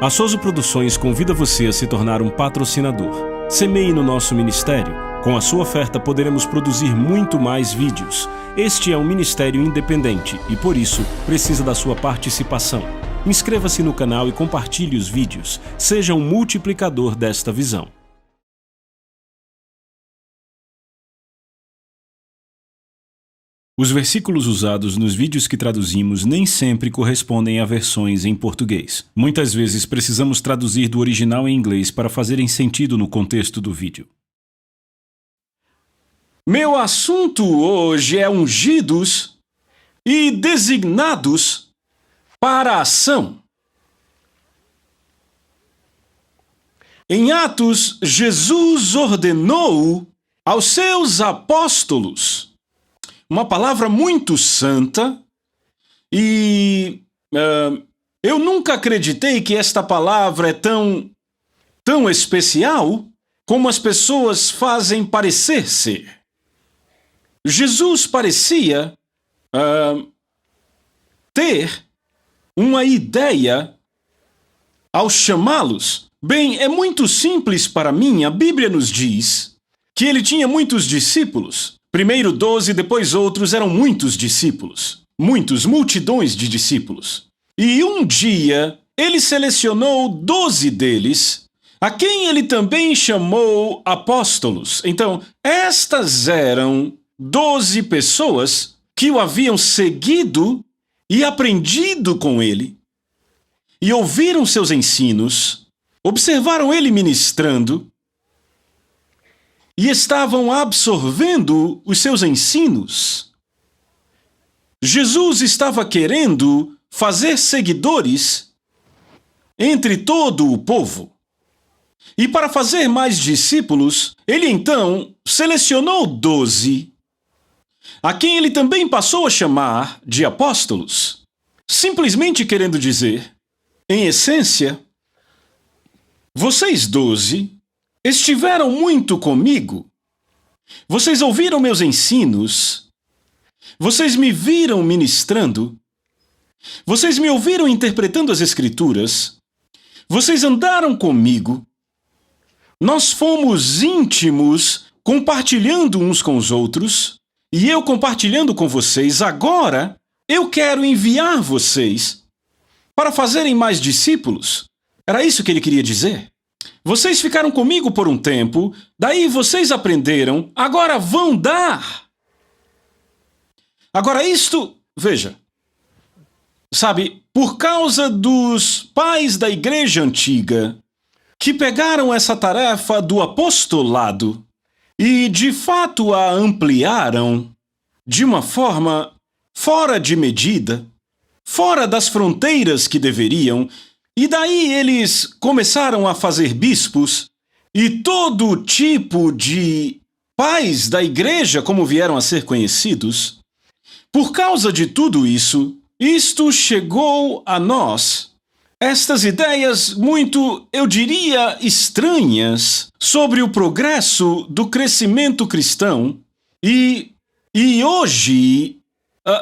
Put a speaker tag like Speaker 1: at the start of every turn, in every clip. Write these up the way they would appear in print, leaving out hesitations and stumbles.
Speaker 1: A Soso Produções convida você a se tornar um patrocinador. Semeie no nosso ministério. Com a sua oferta poderemos produzir muito mais vídeos. Este é um ministério independente e, por isso, precisa da sua participação. Inscreva-se no canal e compartilhe os vídeos. Seja um multiplicador desta visão. Os versículos usados nos vídeos que traduzimos nem sempre correspondem a versões em português. Muitas vezes precisamos traduzir do original em inglês para fazerem sentido no contexto do vídeo. Meu assunto hoje é ungidos e designados para a ação. Em Atos, Jesus ordenou aos seus apóstolos uma palavra muito santa e eu nunca acreditei que esta palavra é tão especial como as pessoas fazem parecer ser. Jesus parecia ter uma ideia ao chamá-los. Bem, é muito simples para mim. A Bíblia nos diz que ele tinha muitos discípulos. Primeiro 12, depois outros, eram muitos discípulos. Multidões de discípulos. E um dia, ele selecionou 12 deles, a quem ele também chamou apóstolos. Então, estas eram 12 pessoas que o haviam seguido e aprendido com ele, e ouviram seus ensinos, observaram ele ministrando, e estavam absorvendo os seus ensinos. Jesus estava querendo fazer seguidores entre todo o povo. E para fazer mais discípulos, ele então selecionou 12, a quem ele também passou a chamar de apóstolos, simplesmente querendo dizer, em essência, vocês 12 estiveram muito comigo, vocês ouviram meus ensinos, vocês me viram ministrando, vocês me ouviram interpretando as Escrituras, vocês andaram comigo, nós fomos íntimos, compartilhando uns com os outros, e eu compartilhando com vocês. Agora eu quero enviar vocês para fazerem mais discípulos. Era isso que ele queria dizer. Vocês ficaram comigo por um tempo, daí vocês aprenderam, agora vão dar. Agora veja, sabe, por causa dos pais da igreja antiga, que pegaram essa tarefa do apostolado e de fato a ampliaram de uma forma fora de medida, fora das fronteiras que deveriam. E daí eles começaram a fazer bispos e todo tipo de pais da igreja, como vieram a ser conhecidos. Por causa de tudo isso, isto chegou a nós, estas ideias muito, eu diria, estranhas sobre o progresso do crescimento cristão. E hoje,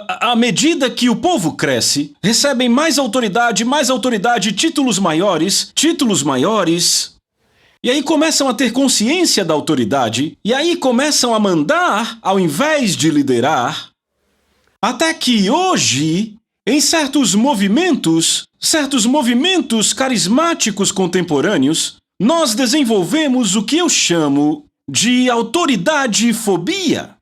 Speaker 1: à medida que o povo cresce, recebem mais autoridade, títulos maiores, e aí começam a ter consciência da autoridade, e aí começam a mandar ao invés de liderar, até que hoje, em certos movimentos carismáticos contemporâneos, nós desenvolvemos o que eu chamo de autoridade-fobia.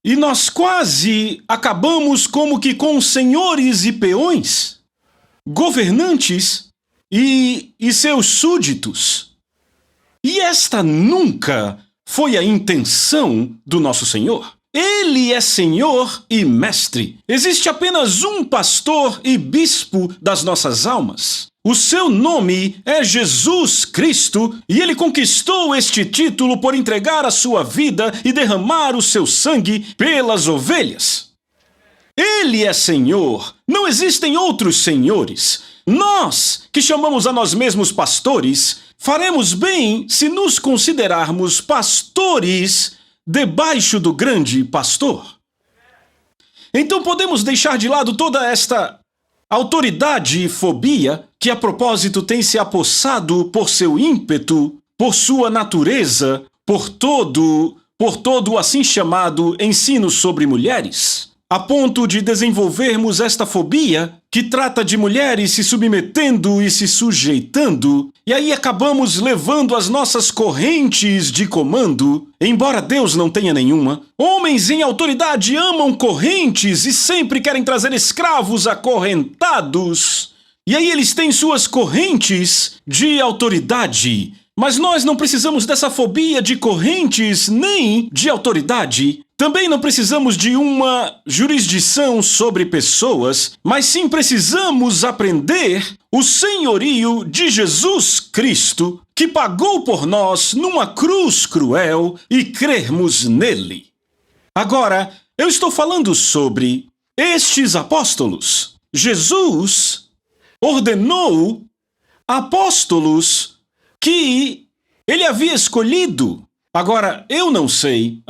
Speaker 1: E nós quase acabamos como que com senhores e peões, governantes e seus súditos. E esta nunca foi a intenção do nosso Senhor. Ele é Senhor e Mestre. Existe apenas um pastor e bispo das nossas almas. O seu nome é Jesus Cristo e ele conquistou este título por entregar a sua vida e derramar o seu sangue pelas ovelhas. Ele é Senhor, não existem outros senhores. Nós, que chamamos a nós mesmos pastores, faremos bem se nos considerarmos pastores debaixo do grande pastor. Então podemos deixar de lado toda esta autoridade e fobia que a propósito tem se apossado por seu ímpeto, por sua natureza, por todo o assim chamado ensino sobre mulheres, a ponto de desenvolvermos esta fobia que trata de mulheres se submetendo e se sujeitando, e aí acabamos levando as nossas correntes de comando, embora Deus não tenha nenhuma. Homens em autoridade amam correntes e sempre querem trazer escravos acorrentados. E aí eles têm suas correntes de autoridade. Mas nós não precisamos dessa fobia de correntes nem de autoridade. Também não precisamos de uma jurisdição sobre pessoas, mas sim precisamos aprender o senhorio de Jesus Cristo, que pagou por nós numa cruz cruel, e crermos nele. Agora, eu estou falando sobre estes apóstolos. Jesus ordenou apóstolos que ele havia escolhido. Agora, eu não sei.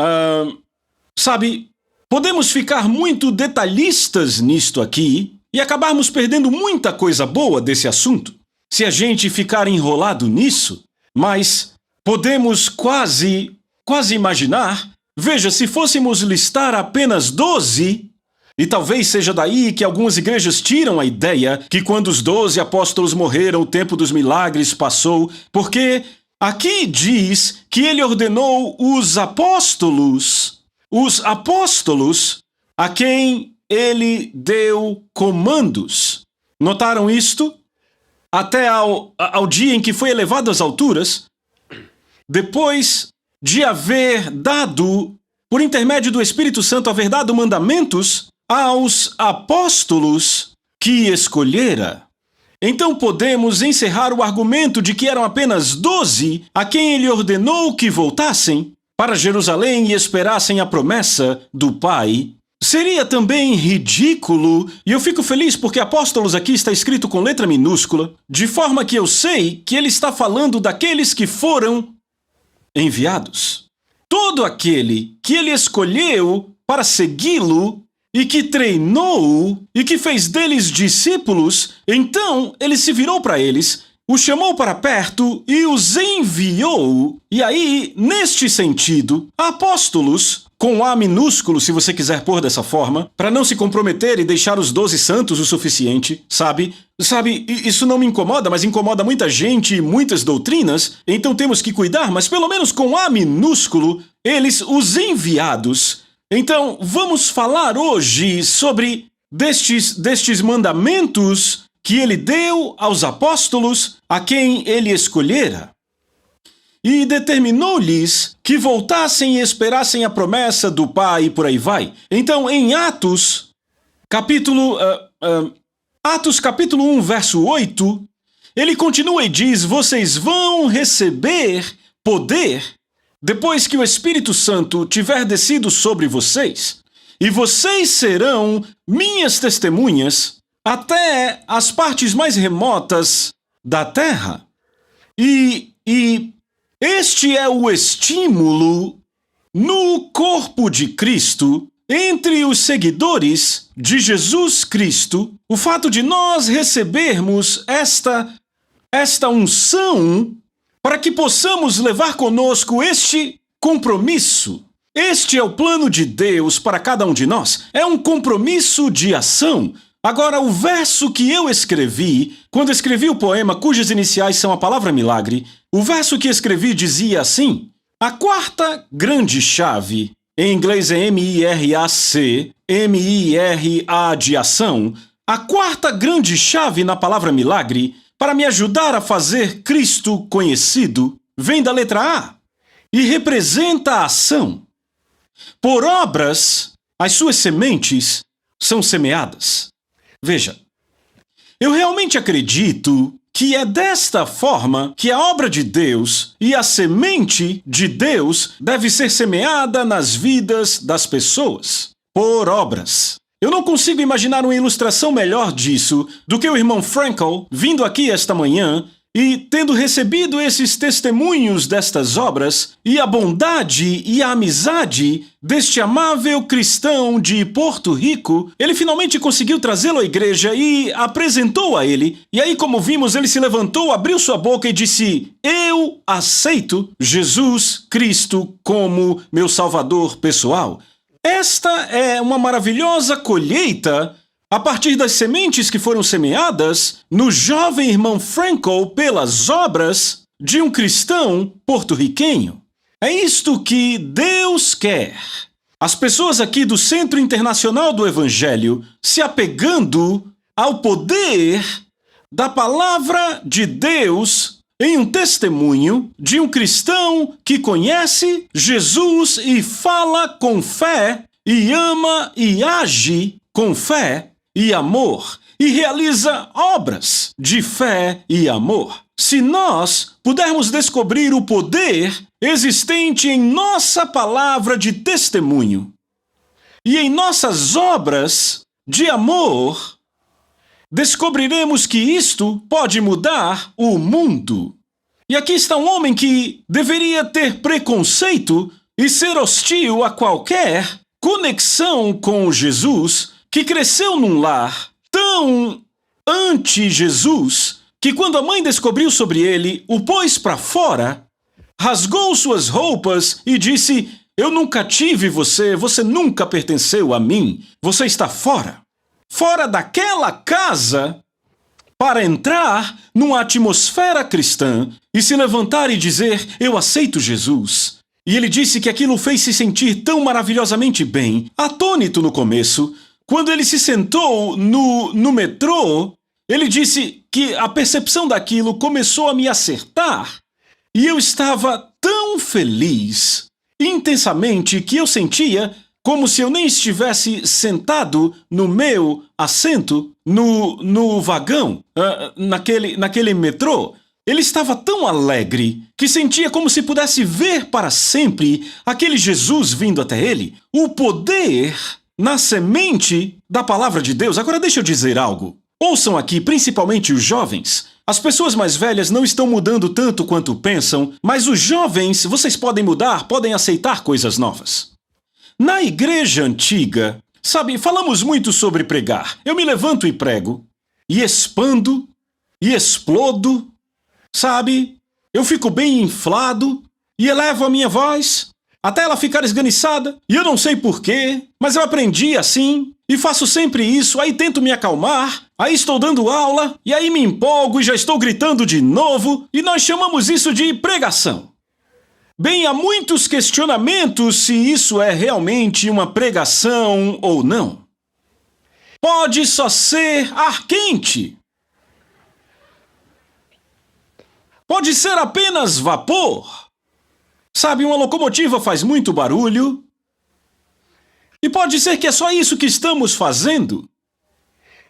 Speaker 1: Sabe, podemos ficar muito detalhistas nisto aqui e acabarmos perdendo muita coisa boa desse assunto se a gente ficar enrolado nisso, mas podemos quase imaginar. Veja, se fôssemos listar apenas 12, e talvez seja daí que algumas igrejas tiram a ideia que quando os 12 apóstolos morreram, o tempo dos milagres passou, porque aqui diz que ele ordenou os apóstolos a quem ele deu comandos. Notaram isto? Até ao dia em que foi elevado às alturas, depois de haver dado, por intermédio do Espírito Santo, haver dado mandamentos aos apóstolos que escolhera. Então podemos encerrar o argumento de que eram apenas 12 a quem ele ordenou que voltassem para Jerusalém e esperassem a promessa do Pai. Seria também ridículo, e eu fico feliz porque apóstolos aqui está escrito com letra minúscula, de forma que eu sei que ele está falando daqueles que foram enviados. Todo aquele que ele escolheu para segui-lo e que treinou e que fez deles discípulos, então ele se virou para eles, os chamou para perto e os enviou. E aí, neste sentido, apóstolos, com A minúsculo, se você quiser pôr dessa forma, para não se comprometer e deixar os 12 santos o suficiente, sabe, isso não me incomoda, mas incomoda muita gente e muitas doutrinas, então temos que cuidar, mas pelo menos com A minúsculo, eles, os enviados. Então, vamos falar hoje sobre destes mandamentos que ele deu aos apóstolos a quem ele escolhera. E determinou-lhes que voltassem e esperassem a promessa do Pai e por aí vai. Então, em Atos, capítulo 1, verso 8, ele continua e diz: vocês vão receber poder depois que o Espírito Santo tiver descido sobre vocês, e vocês serão minhas testemunhas até as partes mais remotas da terra. E este é o estímulo no corpo de Cristo, entre os seguidores de Jesus Cristo, o fato de nós recebermos esta unção para que possamos levar conosco este compromisso. Este é o plano de Deus para cada um de nós. É um compromisso de ação. Agora, o verso que eu escrevi, quando escrevi o poema cujas iniciais são a palavra milagre, o verso que escrevi dizia assim: a quarta grande chave, em inglês é M-I-R-A-C, M-I-R-A de ação, a quarta grande chave na palavra milagre, para me ajudar a fazer Cristo conhecido, vem da letra A e representa a ação. Por obras, as suas sementes são semeadas. Veja, eu realmente acredito que é desta forma que a obra de Deus e a semente de Deus deve ser semeada nas vidas das pessoas, por obras. Eu não consigo imaginar uma ilustração melhor disso do que o irmão Frankel vindo aqui esta manhã E, tendo recebido esses testemunhos destas obras, e a bondade e a amizade deste amável cristão de Porto Rico, ele finalmente conseguiu trazê-lo à igreja e apresentou a ele. E aí, como vimos, ele se levantou, abriu sua boca e disse: eu aceito Jesus Cristo como meu Salvador pessoal. Esta é uma maravilhosa colheita a partir das sementes que foram semeadas no jovem irmão Frankl pelas obras de um cristão porto-riquenho. É isto que Deus quer. As pessoas aqui do Centro Internacional do Evangelho se apegando ao poder da palavra de Deus em um testemunho de um cristão que conhece Jesus e fala com fé e ama e age com fé e amor, e realiza obras de fé e amor. Se nós pudermos descobrir o poder existente em nossa palavra de testemunho e em nossas obras de amor, descobriremos que isto pode mudar o mundo. E aqui está um homem que deveria ter preconceito e ser hostil a qualquer conexão com Jesus, que cresceu num lar tão anti-Jesus que quando a mãe descobriu sobre ele, o pôs para fora, rasgou suas roupas e disse: eu nunca tive você, você nunca pertenceu a mim, você está fora. Fora daquela casa para entrar numa atmosfera cristã e se levantar e dizer: eu aceito Jesus. E ele disse que aquilo fez se sentir tão maravilhosamente bem, atônito no começo. Quando ele se sentou no metrô, ele disse que a percepção daquilo começou a me acertar. E eu estava tão feliz, intensamente, que eu sentia como se eu nem estivesse sentado no meu assento no vagão, naquele metrô. Ele estava tão alegre que sentia como se pudesse ver para sempre aquele Jesus vindo até ele. O poder na semente da palavra de Deus. Agora deixa eu dizer algo. Ouçam aqui, principalmente os jovens. As pessoas mais velhas não estão mudando tanto quanto pensam, mas os jovens, vocês podem mudar, podem aceitar coisas novas. Na igreja antiga, sabe, falamos muito sobre pregar. Eu me levanto e prego, e expando, e explodo, sabe? Eu fico bem inflado, e elevo a minha voz até ela ficar esganiçada, e eu não sei porquê, mas eu aprendi assim, e faço sempre isso, aí tento me acalmar, aí estou dando aula, e aí me empolgo e já estou gritando de novo, e nós chamamos isso de pregação. Bem, há muitos questionamentos se isso é realmente uma pregação ou não. Pode só ser ar quente. Pode ser apenas vapor. Sabe, uma locomotiva faz muito barulho. E pode ser que é só isso que estamos fazendo.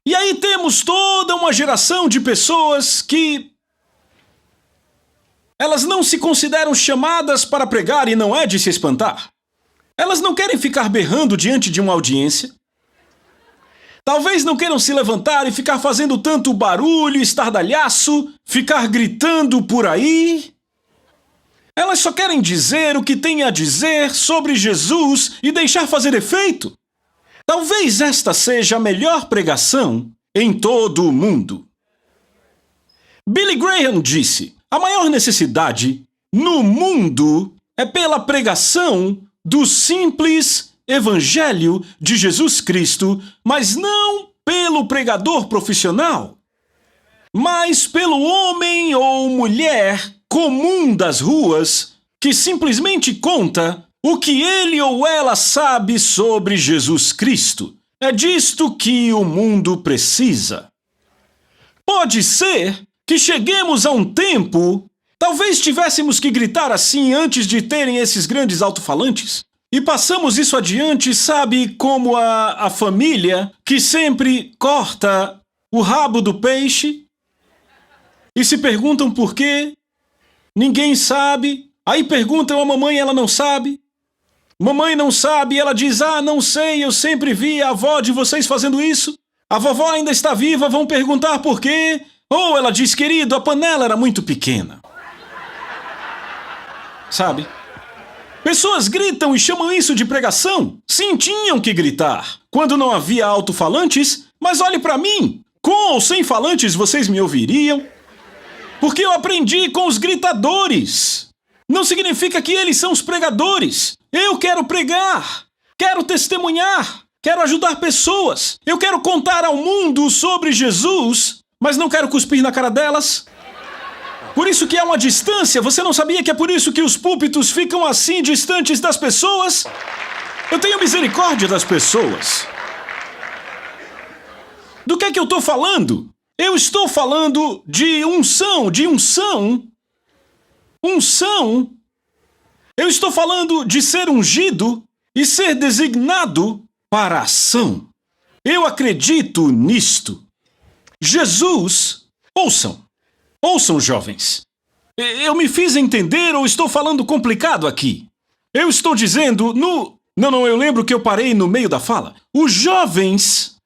Speaker 1: E aí temos toda uma geração de pessoas que elas não se consideram chamadas para pregar e não é de se espantar. Elas não querem ficar berrando diante de uma audiência. Talvez não queiram se levantar e ficar fazendo tanto barulho, estardalhaço, ficar gritando por aí. Elas só querem dizer o que têm a dizer sobre Jesus e deixar fazer efeito. Talvez esta seja a melhor pregação em todo o mundo. Billy Graham disse: a maior necessidade no mundo é pela pregação do simples Evangelho de Jesus Cristo, mas não pelo pregador profissional, mas pelo homem ou mulher comum das ruas que simplesmente conta o que ele ou ela sabe sobre Jesus Cristo. É disto que o mundo precisa. Pode ser que cheguemos a um tempo, talvez tivéssemos que gritar assim antes de terem esses grandes alto-falantes. E passamos isso adiante, sabe, como a família que sempre corta o rabo do peixe e se perguntam por quê. Ninguém sabe. Aí perguntam a mamãe, ela não sabe. Mamãe não sabe, ela diz: ah, não sei, eu sempre vi a avó de vocês fazendo isso. A vovó ainda está viva, vão perguntar por quê. Ou ela diz, querido, a panela era muito pequena. Sabe? Pessoas gritam e chamam isso de pregação. Sim, tinham que gritar. Quando não havia alto-falantes, mas olhe para mim. Com ou sem falantes vocês me ouviriam? Porque eu aprendi com os gritadores. Não significa que eles são os pregadores. Eu quero pregar. Quero testemunhar. Quero ajudar pessoas. Eu quero contar ao mundo sobre Jesus, mas não quero cuspir na cara delas. Por isso que há uma distância. Você não sabia que é por isso que os púlpitos ficam assim distantes das pessoas? Eu tenho misericórdia das pessoas. Do que é que eu estou falando? Eu estou falando de unção. Unção. Eu estou falando de ser ungido e ser designado para a ação. Eu acredito nisto. Jesus, ouçam jovens. Eu me fiz entender ou estou falando complicado aqui? Eu estou dizendo Não, eu lembro que eu parei no meio da fala. Os jovens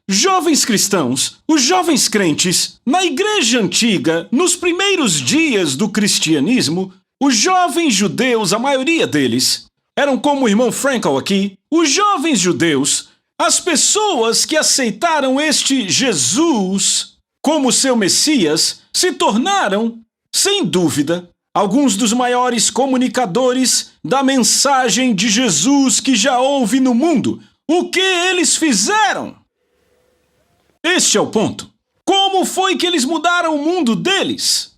Speaker 1: cristãos, os jovens crentes, na igreja antiga, nos primeiros dias do cristianismo, os jovens judeus, a maioria deles, eram como o irmão Frankel aqui, os jovens judeus, as pessoas que aceitaram este Jesus como seu Messias, se tornaram, sem dúvida, alguns dos maiores comunicadores da mensagem de Jesus que já houve no mundo. O que eles fizeram? Este é o ponto. Como foi que eles mudaram o mundo deles?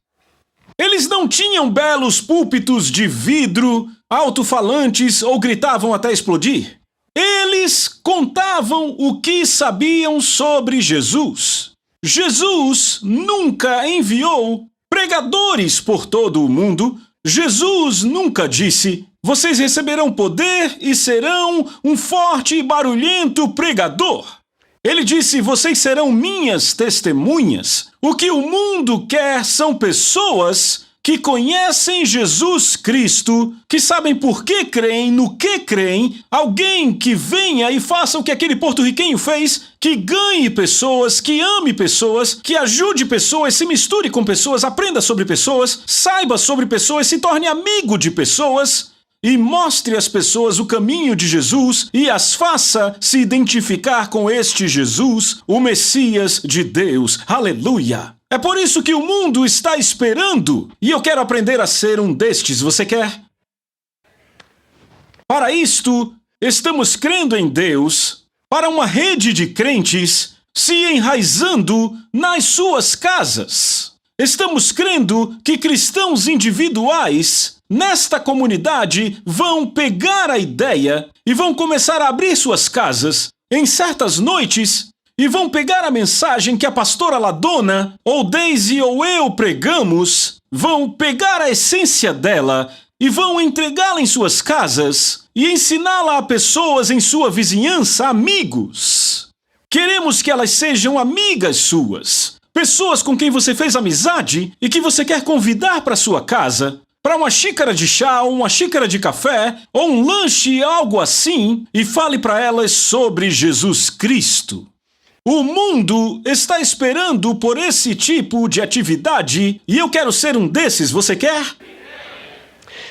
Speaker 1: Eles não tinham belos púlpitos de vidro, alto-falantes ou gritavam até explodir. Eles contavam o que sabiam sobre Jesus. Jesus nunca enviou pregadores por todo o mundo. Jesus nunca disse, vocês receberão poder e serão um forte e barulhento pregador. Ele disse, vocês serão minhas testemunhas. O que o mundo quer são pessoas que conhecem Jesus Cristo, que sabem por que creem, no que creem, alguém que venha e faça o que aquele porto-riquenho fez, que ganhe pessoas, que ame pessoas, que ajude pessoas, se misture com pessoas, aprenda sobre pessoas, saiba sobre pessoas, se torne amigo de pessoas e mostre às pessoas o caminho de Jesus e as faça se identificar com este Jesus, o Messias de Deus. Aleluia! É por isso que o mundo está esperando, e eu quero aprender a ser um destes. Você quer? Para isto, estamos crendo em Deus, para uma rede de crentes se enraizando nas suas casas. Estamos crendo que cristãos individuais nesta comunidade vão pegar a ideia e vão começar a abrir suas casas em certas noites e vão pegar a mensagem que a pastora Ladona, ou Daisy ou eu pregamos, vão pegar a essência dela e vão entregá-la em suas casas e ensiná-la a pessoas em sua vizinhança, amigos. Queremos que elas sejam amigas suas, pessoas com quem você fez amizade e que você quer convidar para sua casa, para uma xícara de chá, ou uma xícara de café, ou um lanche, algo assim, e fale para elas sobre Jesus Cristo. O mundo está esperando por esse tipo de atividade e eu quero ser um desses, você quer?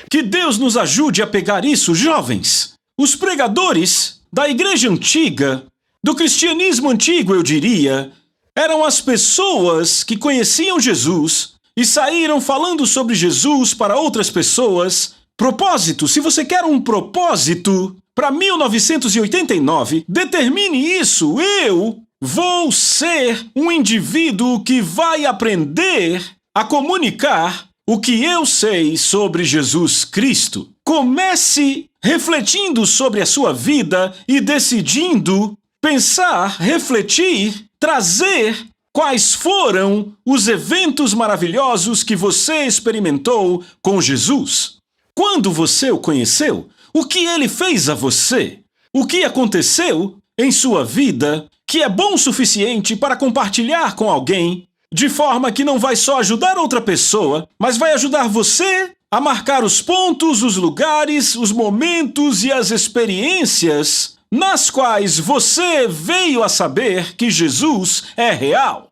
Speaker 1: Que Deus nos ajude a pegar isso, jovens. Os pregadores da igreja antiga, do cristianismo antigo, eu diria, eram as pessoas que conheciam Jesus e saíram falando sobre Jesus para outras pessoas. Propósito, se você quer um propósito para 1989, determine isso. Eu vou ser um indivíduo que vai aprender a comunicar o que eu sei sobre Jesus Cristo. Comece refletindo sobre a sua vida e decidindo pensar, refletir, trazer quais foram os eventos maravilhosos que você experimentou com Jesus. Quando você o conheceu, o que ele fez a você? O que aconteceu em sua vida que é bom o suficiente para compartilhar com alguém, de forma que não vai só ajudar outra pessoa, mas vai ajudar você a marcar os pontos, os lugares, os momentos e as experiências nas quais você veio a saber que Jesus é real.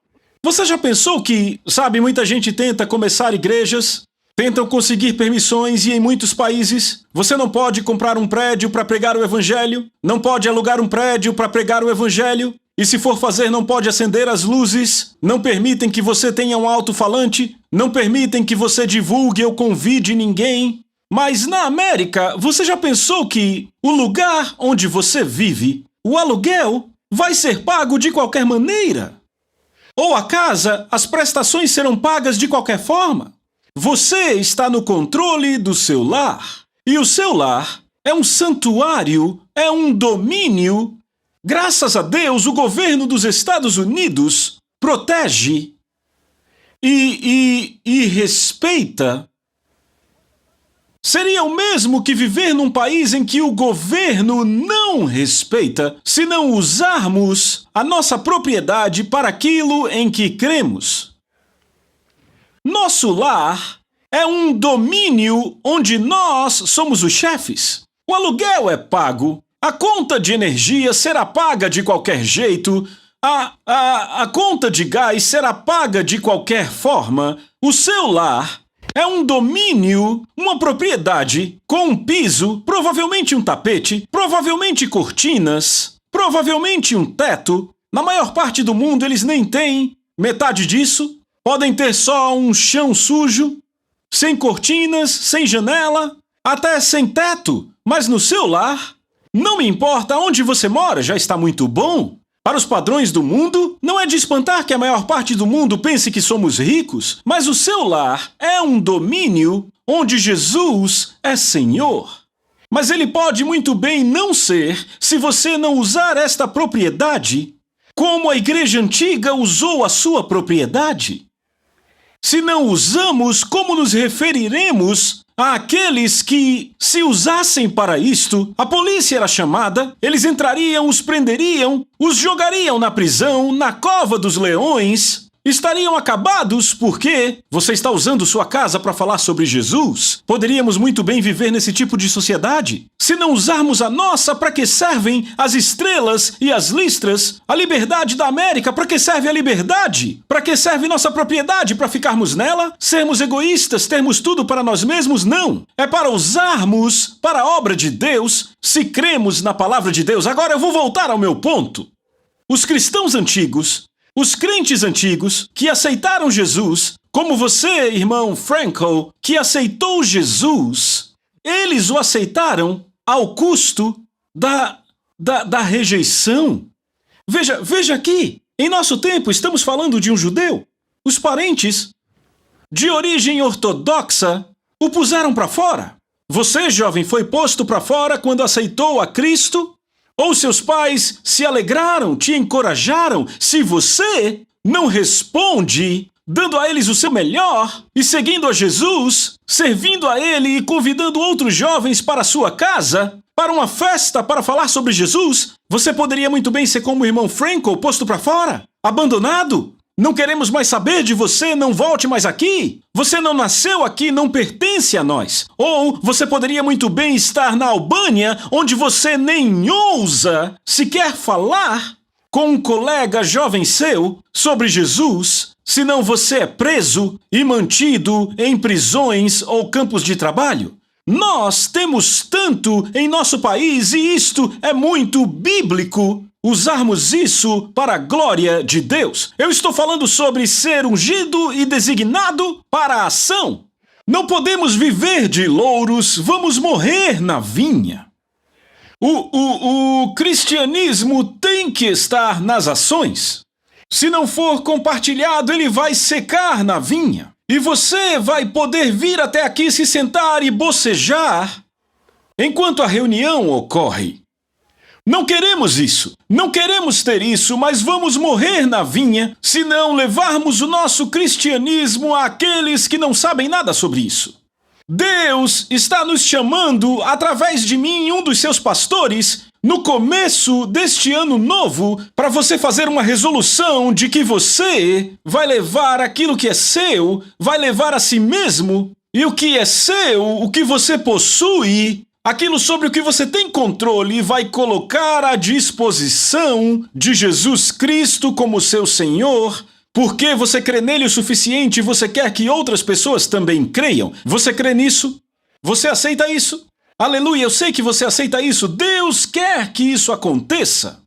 Speaker 1: Você já pensou que, sabe, muita gente tenta começar igrejas, tentam conseguir permissões e em muitos países você não pode comprar um prédio para pregar o evangelho, não pode alugar um prédio para pregar o evangelho, e se for fazer não pode acender as luzes, não permitem que você tenha um alto-falante, não permitem que você divulgue ou convide ninguém. Mas na América, você já pensou que o lugar onde você vive, o aluguel, vai ser pago de qualquer maneira? Ou a casa, as prestações serão pagas de qualquer forma? Você está no controle do seu lar. E o seu lar é um santuário, é um domínio. Graças a Deus, o governo dos Estados Unidos protege e respeita. Seria o mesmo que viver num país em que o governo não respeita se não usarmos a nossa propriedade para aquilo em que cremos. Nosso lar é um domínio onde nós somos os chefes. O aluguel é pago, a conta de energia será paga de qualquer jeito, a conta de gás será paga de qualquer forma. O seu lar é um domínio, uma propriedade, com um piso, provavelmente um tapete, provavelmente cortinas, provavelmente um teto. Na maior parte do mundo eles nem têm metade disso. Podem ter só um chão sujo, sem cortinas, sem janela, até sem teto. Mas no seu lar, não me importa onde você mora, já está muito bom. Para os padrões do mundo, não é de espantar que a maior parte do mundo pense que somos ricos, mas o seu lar é um domínio onde Jesus é Senhor. Mas ele pode muito bem não ser se você não usar esta propriedade como a igreja antiga usou a sua propriedade. Se não usamos, como nos referiremos àqueles que, se usassem para isto, a polícia era chamada, eles entrariam, os prenderiam, os jogariam na prisão, na cova dos leões, estariam acabados porque você está usando sua casa para falar sobre Jesus? Poderíamos muito bem viver nesse tipo de sociedade. Se não usarmos a nossa, para que servem as estrelas e as listras? A liberdade da América, para que serve a liberdade? Para que serve nossa propriedade? Para ficarmos nela? Sermos egoístas, termos tudo para nós mesmos? Não. É para usarmos para a obra de Deus, se cremos na palavra de Deus. Agora eu vou voltar ao meu ponto. Os cristãos antigos, os crentes antigos que aceitaram Jesus, como você, irmão Frankel, que aceitou Jesus, eles o aceitaram ao custo da rejeição. Veja aqui, em nosso tempo estamos falando de um judeu. Os parentes, de origem ortodoxa, o puseram para fora. Você, jovem, foi posto para fora quando aceitou a Cristo? Ou seus pais se alegraram, te encorajaram? Se você não responde, dando a eles o seu melhor e seguindo a Jesus, servindo a Ele e convidando outros jovens para a sua casa, para uma festa para falar sobre Jesus, você poderia muito bem ser como o irmão Frankel, posto para fora, abandonado. Não queremos mais saber de você, não volte mais aqui. Você não nasceu aqui, não pertence a nós. Ou você poderia muito bem estar na Albânia, onde você nem ousa sequer falar com um colega jovem seu sobre Jesus, senão você é preso e mantido em prisões ou campos de trabalho. Nós temos tanto em nosso país e isto é muito bíblico. Usarmos isso para a glória de Deus. Eu estou falando sobre ser ungido e designado para a ação. Não podemos viver de louros, vamos morrer na vinha. O cristianismo tem que estar nas ações. Se não for compartilhado, ele vai secar na vinha. E você vai poder vir até aqui se sentar e bocejar enquanto a reunião ocorre. Não queremos isso, não queremos ter isso, mas vamos morrer na vinha se não levarmos o nosso cristianismo àqueles que não sabem nada sobre isso. Deus está nos chamando, através de mim, um dos seus pastores, no começo deste ano novo, para você fazer uma resolução de que você vai levar aquilo que é seu, vai levar a si mesmo, e o que é seu, o que você possui, aquilo sobre o que você tem controle, vai colocar à disposição de Jesus Cristo como seu Senhor, Porque você crê nele o suficiente e você quer que outras pessoas também creiam. Você crê nisso? Você aceita isso? Aleluia, eu sei que você aceita isso. Deus quer que isso aconteça.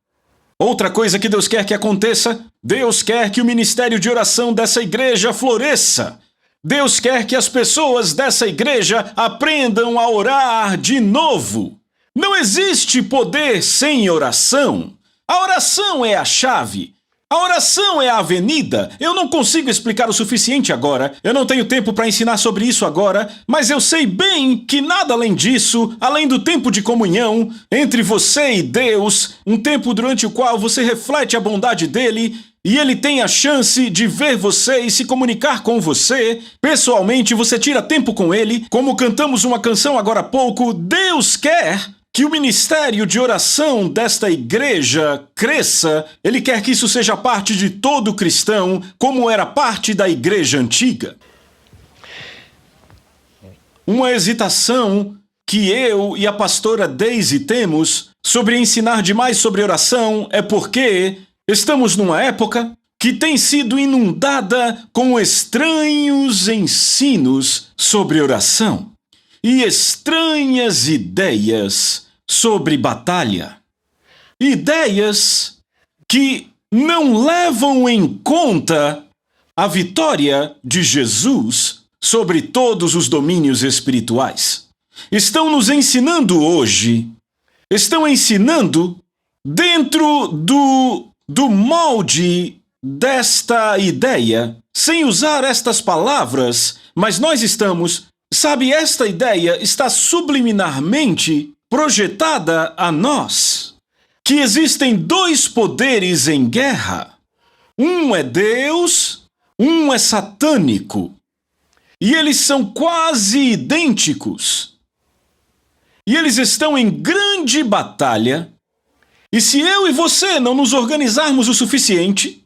Speaker 1: Outra coisa que Deus quer que aconteça, Deus quer que o ministério de oração dessa igreja floresça. Deus quer que as pessoas dessa igreja aprendam a orar de novo. Não existe poder sem oração. A oração é a chave. A oração é a avenida. Eu não consigo explicar o suficiente agora. Eu não tenho tempo para ensinar sobre isso agora, mas eu sei bem que nada além disso, além do tempo de comunhão entre você e Deus, um tempo durante o qual você reflete a bondade dele e ele tem a chance de ver você e se comunicar com você. Pessoalmente, você tira tempo com ele, como cantamos uma canção agora há pouco. Deus quer que o ministério de oração desta igreja cresça. Ele quer que isso seja parte de todo cristão, como era parte da igreja antiga. Uma hesitação que eu e a pastora Daisy temos sobre ensinar demais sobre oração é porque estamos numa época que tem sido inundada com estranhos ensinos sobre oração e estranhas ideias sobre batalha. Ideias que não levam em conta a vitória de Jesus sobre todos os domínios espirituais. Estão nos ensinando hoje, estão ensinando dentro do molde desta ideia, sem usar estas palavras, mas nós estamos, sabe, esta ideia está subliminarmente projetada a nós, que existem dois poderes em guerra. Um é Deus, um é satânico. E eles são quase idênticos. E eles estão em grande batalha. E se eu e você não nos organizarmos o suficiente,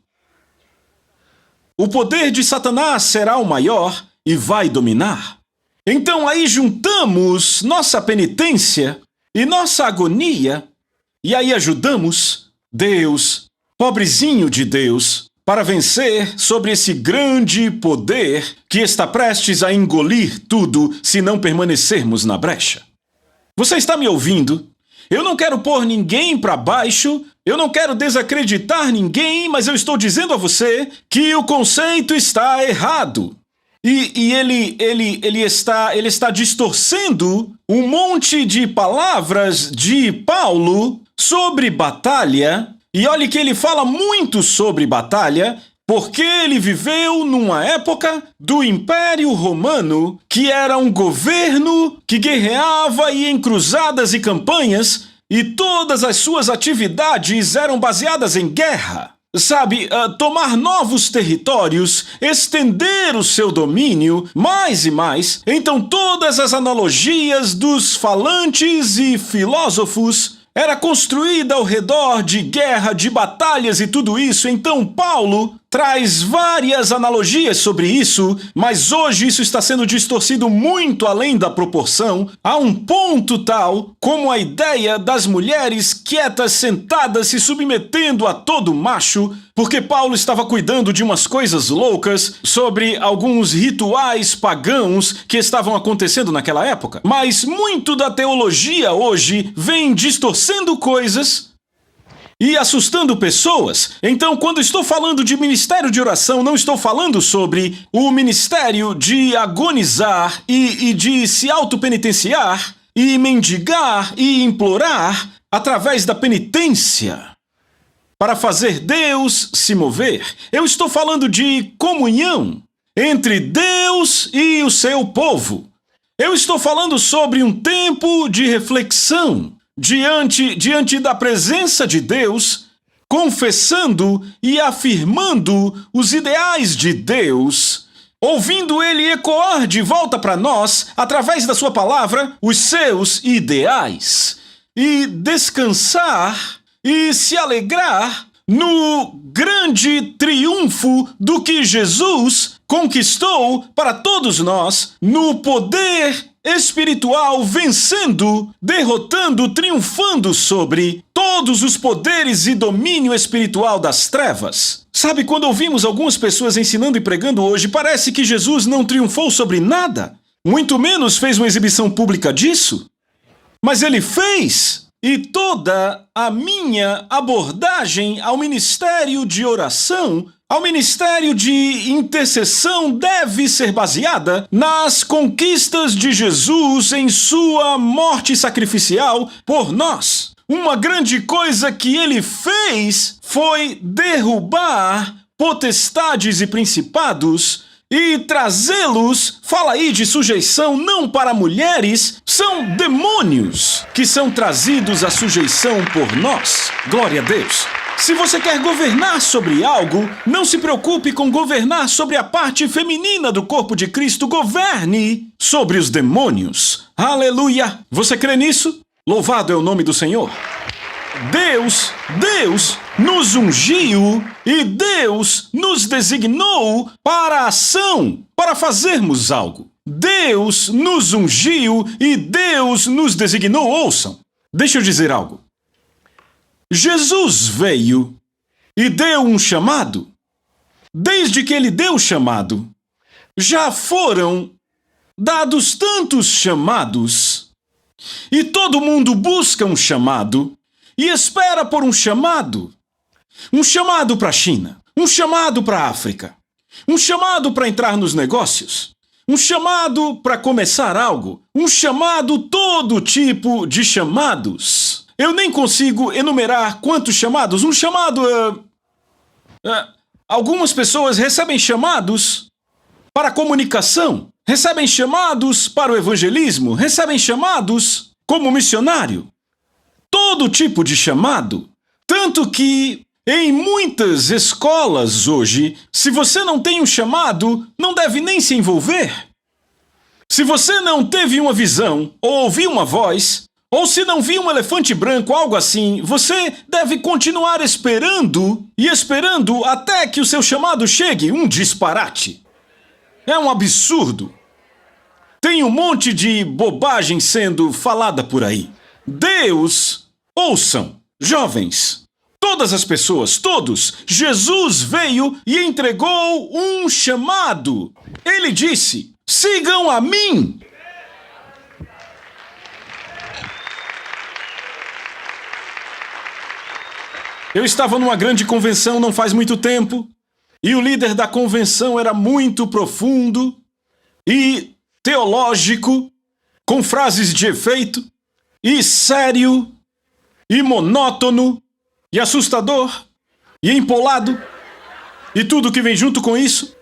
Speaker 1: o poder de Satanás será o maior e vai dominar. Então aí juntamos nossa penitência e nossa agonia, e aí ajudamos Deus, pobrezinho de Deus, para vencer sobre esse grande poder que está prestes a engolir tudo se não permanecermos na brecha. Você está me ouvindo? Eu não quero pôr ninguém para baixo, eu não quero desacreditar ninguém, mas eu estou dizendo a você que o conceito está errado. E ele está distorcendo um monte de palavras de Paulo sobre batalha. E olhe que ele fala muito sobre batalha, porque ele viveu numa época do Império Romano, que era um governo que guerreava e em cruzadas e campanhas, e todas as suas atividades eram baseadas em guerra. Sabe, tomar novos territórios, estender o seu domínio, mais e mais. Então todas as analogias dos falantes e filósofos era construída ao redor de guerra, de batalhas e tudo isso. Então Paulo traz várias analogias sobre isso, mas hoje isso está sendo distorcido muito além da proporção, a um ponto tal como a ideia das mulheres quietas, sentadas, se submetendo a todo macho, porque Paulo estava cuidando de umas coisas loucas sobre alguns rituais pagãos que estavam acontecendo naquela época. Mas muito da teologia hoje vem distorcendo coisas e assustando pessoas. Então, quando estou falando de ministério de oração, não estou falando sobre o ministério de agonizar e de se autopenitenciar e mendigar e implorar através da penitência para fazer Deus se mover. Eu estou falando de comunhão entre Deus e o seu povo. Eu estou falando sobre um tempo de reflexão diante da presença de Deus, confessando e afirmando os ideais de Deus, ouvindo Ele ecoar de volta para nós, através da sua palavra, os seus ideais, e descansar e se alegrar no grande triunfo do que Jesus conquistou para todos nós, no poder espiritual, vencendo, derrotando, triunfando sobre todos os poderes e domínio espiritual das trevas. Sabe, quando ouvimos algumas pessoas ensinando e pregando hoje, parece que Jesus não triunfou sobre nada, muito menos fez uma exibição pública disso. Mas ele fez, e toda a minha abordagem ao ministério de oração, ao ministério de intercessão deve ser baseada nas conquistas de Jesus em sua morte sacrificial por nós. Uma grande coisa que ele fez foi derrubar potestades e principados e trazê-los, fala aí de sujeição não para mulheres, são demônios que são trazidos à sujeição por nós. Glória a Deus. Se você quer governar sobre algo, não se preocupe com governar sobre a parte feminina do corpo de Cristo. Governe sobre os demônios. Aleluia! Você crê nisso? Louvado é o nome do Senhor. Deus nos ungiu e Deus nos designou para a ação, para fazermos algo. Deus nos ungiu e Deus nos designou. Ouçam, deixa eu dizer algo. Jesus veio e deu um chamado. Desde que ele deu o chamado, já foram dados tantos chamados. E todo mundo busca um chamado e espera por um chamado. Um chamado para a China, um chamado para a África, um chamado para entrar nos negócios, um chamado para começar algo, um chamado, todo tipo de chamados. Eu nem consigo enumerar quantos chamados. Um chamado... algumas pessoas recebem chamados para a comunicação, recebem chamados para o evangelismo, recebem chamados como missionário. Todo tipo de chamado. Tanto que em muitas escolas hoje, se você não tem um chamado, não deve nem se envolver. Se você não teve uma visão, ou ouviu uma voz, ou se não viu um elefante branco, algo assim, você deve continuar esperando e esperando até que o seu chamado chegue. Um disparate. É um absurdo. Tem um monte de bobagem sendo falada por aí. Deus, ouçam, jovens, todas as pessoas, todos, Jesus veio e entregou um chamado. Ele disse, sigam a mim. Eu estava numa grande convenção não faz muito tempo, e o líder da convenção era muito profundo e teológico, com frases de efeito, e sério, e monótono, e assustador, e empolado, e tudo que vem junto com isso.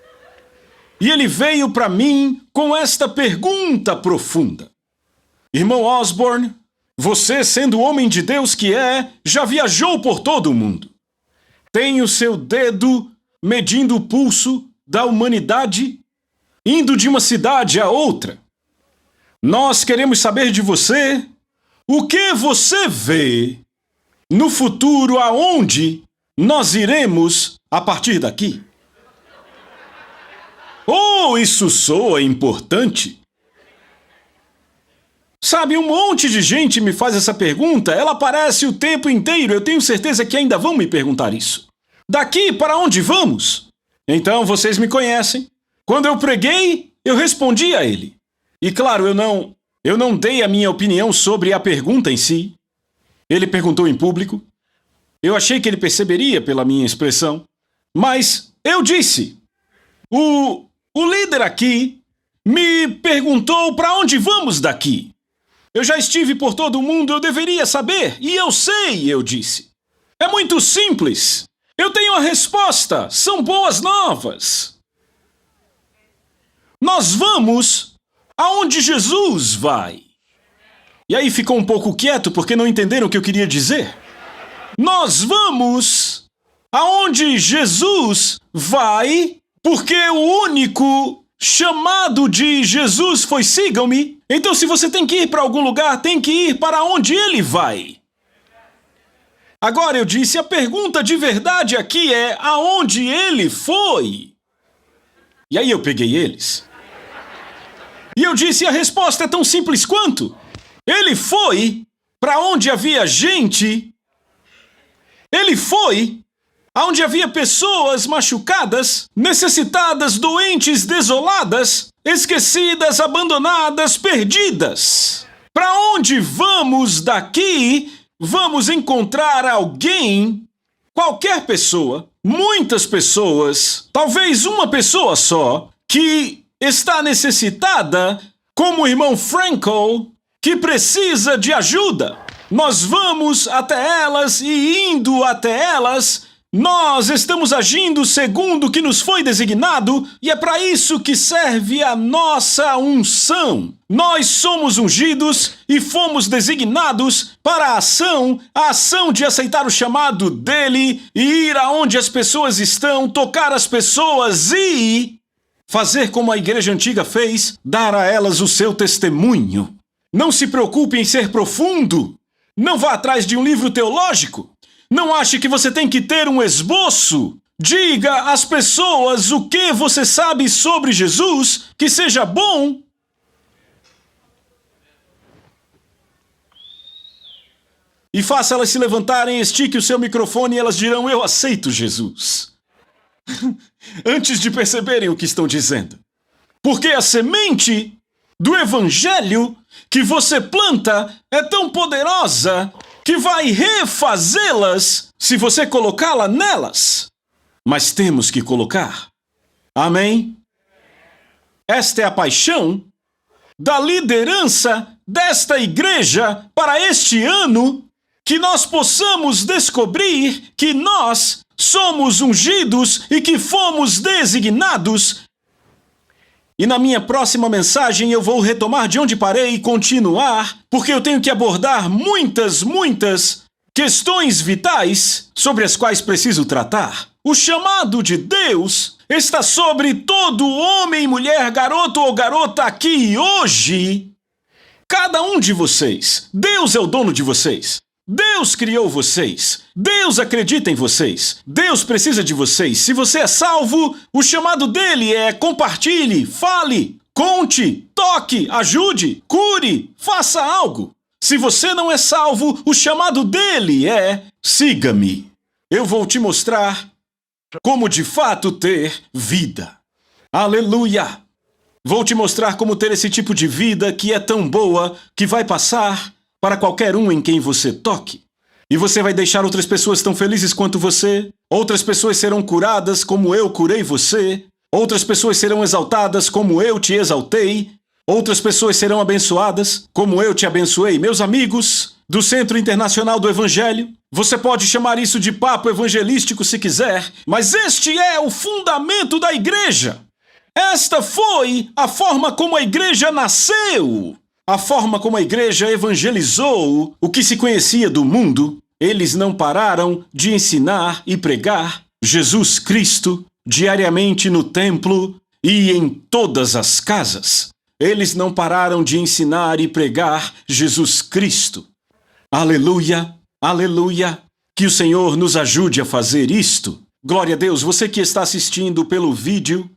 Speaker 1: E ele veio para mim com esta pergunta profunda. Irmão Osborne, você, sendo o homem de Deus que é, já viajou por todo o mundo. Tem o seu dedo medindo o pulso da humanidade, indo de uma cidade a outra. Nós queremos saber de você o que você vê no futuro, aonde nós iremos a partir daqui. Oh, isso soa importante. Sabe, um monte de gente me faz essa pergunta, ela aparece o tempo inteiro, eu tenho certeza que ainda vão me perguntar isso. Daqui para onde vamos? Então, vocês me conhecem. Quando eu preguei, eu respondi a ele. E claro, eu não dei a minha opinião sobre a pergunta em si. Ele perguntou em público. Eu achei que ele perceberia pela minha expressão. Mas eu disse, o líder aqui me perguntou para onde vamos daqui. Eu já estive por todo o mundo, eu deveria saber. E eu sei, eu disse. É muito simples. Eu tenho a resposta. São boas novas. Nós vamos aonde Jesus vai. E aí ficou um pouco quieto porque não entenderam o que eu queria dizer. Nós vamos aonde Jesus vai, porque o único chamado de Jesus foi sigam-me. Então se você tem que ir para algum lugar, tem que ir para onde ele vai. Agora eu disse, a pergunta de verdade aqui é aonde ele foi. E aí eu peguei eles. E eu disse, a resposta é tão simples quanto. Ele foi para onde havia gente Ele foi aonde havia pessoas machucadas, necessitadas, doentes, desoladas, esquecidas, abandonadas, perdidas. Para onde vamos daqui? Vamos encontrar alguém, qualquer pessoa, muitas pessoas, talvez uma pessoa só, que está necessitada, como o irmão Frankel, que precisa de ajuda. Nós vamos até elas e indo até elas, nós estamos agindo segundo o que nos foi designado e é para isso que serve a nossa unção. Nós somos ungidos e fomos designados para a ação de aceitar o chamado dele e ir aonde as pessoas estão, tocar as pessoas e fazer como a igreja antiga fez, dar a elas o seu testemunho. Não se preocupe em ser profundo. Não vá atrás de um livro teológico. Não ache que você tem que ter um esboço. Diga às pessoas o que você sabe sobre Jesus, que seja bom. E faça elas se levantarem, estique o seu microfone e elas dirão, eu aceito Jesus. Antes de perceberem o que estão dizendo. Porque a semente do evangelho que você planta é tão poderosa que vai refazê-las se você colocá-la nelas. Mas temos que colocar. Amém? Esta é a paixão da liderança desta igreja para este ano, que nós possamos descobrir que nós somos ungidos e que fomos designados. E na minha próxima mensagem eu vou retomar de onde parei e continuar, porque eu tenho que abordar muitas questões vitais sobre as quais preciso tratar. O chamado de Deus está sobre todo homem, mulher, garoto ou garota aqui hoje. Cada um de vocês. Deus é o dono de vocês. Deus criou vocês. Deus acredita em vocês. Deus precisa de vocês. Se você é salvo, o chamado dele é compartilhe, fale, conte, toque, ajude, cure, faça algo. Se você não é salvo, o chamado dele é siga-me. Eu vou te mostrar como de fato ter vida. Aleluia! Vou te mostrar como ter esse tipo de vida que é tão boa que vai passar para qualquer um em quem você toque. E você vai deixar outras pessoas tão felizes quanto você. Outras pessoas serão curadas como eu curei você. Outras pessoas serão exaltadas como eu te exaltei. Outras pessoas serão abençoadas como eu te abençoei. Meus amigos do Centro Internacional do Evangelho, você pode chamar isso de papo evangelístico se quiser, mas este é o fundamento da igreja. Esta foi a forma como a igreja nasceu. A forma como a igreja evangelizou o que se conhecia do mundo. Eles não pararam de ensinar e pregar Jesus Cristo diariamente no templo e em todas as casas. Eles não pararam de ensinar e pregar Jesus Cristo. Aleluia, aleluia. Que o Senhor nos ajude a fazer isto. Glória a Deus, você que está assistindo pelo vídeo,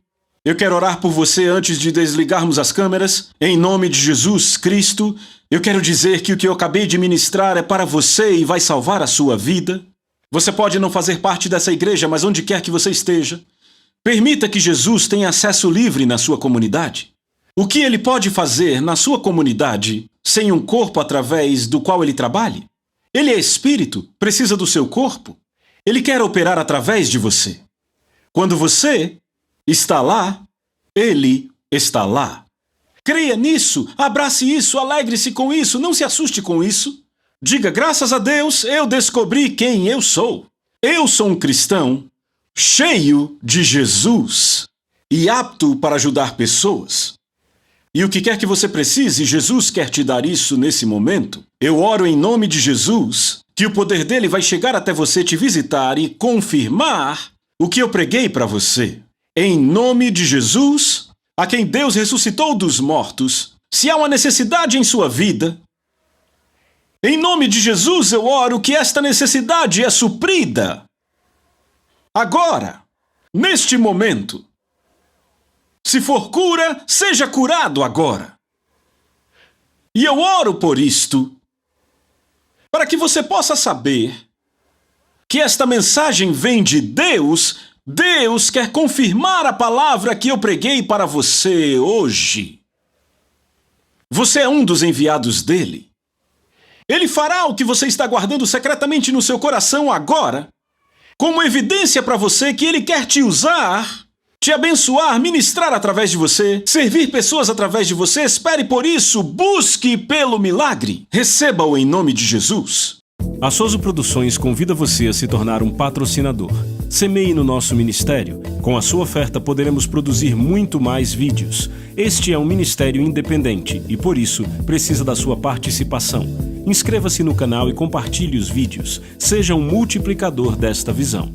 Speaker 1: eu quero orar por você antes de desligarmos as câmeras. Em nome de Jesus Cristo, eu quero dizer que o que eu acabei de ministrar é para você e vai salvar a sua vida. Você pode não fazer parte dessa igreja, mas onde quer que você esteja, permita que Jesus tenha acesso livre na sua comunidade. O que ele pode fazer na sua comunidade sem um corpo através do qual ele trabalhe? Ele é espírito, precisa do seu corpo. Ele quer operar através de você. Quando você está lá, ele está lá. Creia nisso, abrace isso, alegre-se com isso, não se assuste com isso. Diga, graças a Deus, eu descobri quem eu sou. Eu sou um cristão cheio de Jesus e apto para ajudar pessoas. E o que quer que você precise, Jesus quer te dar isso nesse momento. Eu oro em nome de Jesus, que o poder dele vai chegar até você, te visitar e confirmar o que eu preguei para você. Em nome de Jesus, a quem Deus ressuscitou dos mortos, se há uma necessidade em sua vida, em nome de Jesus eu oro que esta necessidade é suprida. Agora, neste momento. Se for cura, seja curado agora. E eu oro por isto, para que você possa saber que esta mensagem vem de Deus, Deus quer confirmar a palavra que eu preguei para você hoje. Você é um dos enviados dele. Ele fará o que você está guardando secretamente no seu coração agora, como evidência para você que ele quer te usar, te abençoar, ministrar através de você, servir pessoas através de você. Espere por isso, busque pelo milagre. Receba-o em nome de Jesus.
Speaker 2: A Soso Produções convida você a se tornar um patrocinador. Semeie no nosso ministério. Com a sua oferta poderemos produzir muito mais vídeos. Este é um ministério independente e, por isso, precisa da sua participação. Inscreva-se no canal e compartilhe os vídeos. Seja um multiplicador desta visão.